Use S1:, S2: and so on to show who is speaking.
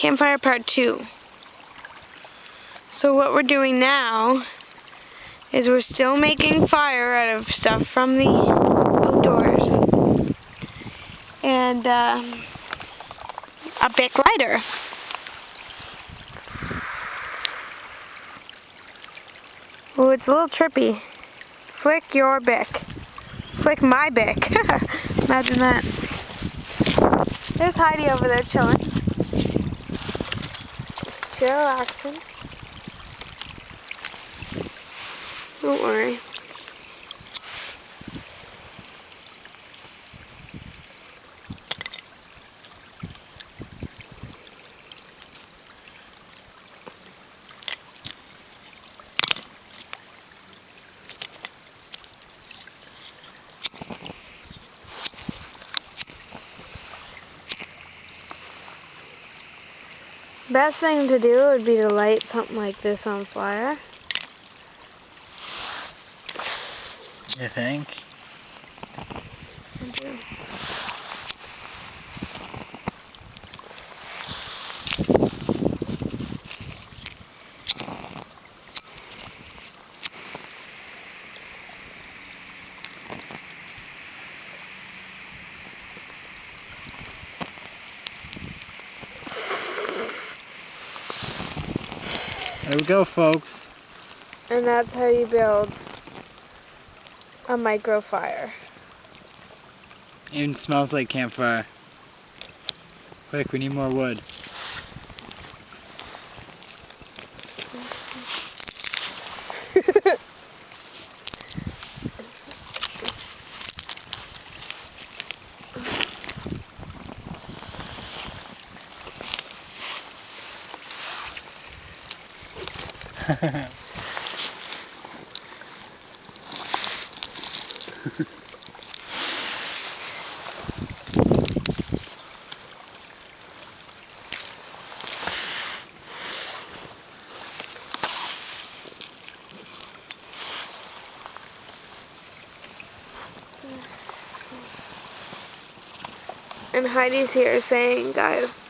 S1: Campfire Part 2. So what we're doing now is we're still making fire out of stuff from the outdoors. And a Bic lighter. Oh, it's a little trippy. Flick your Bic. Flick my Bic. Imagine that. There's Heidi over there chilling. Relaxing. Don't worry. Best thing to do would be to light something like this on fire.
S2: You think?
S1: I do.
S2: There we go, folks.
S1: And that's how you build a micro fire.
S2: Even smells like campfire. Quick, we need more wood.
S1: And Heidi's here saying, guys,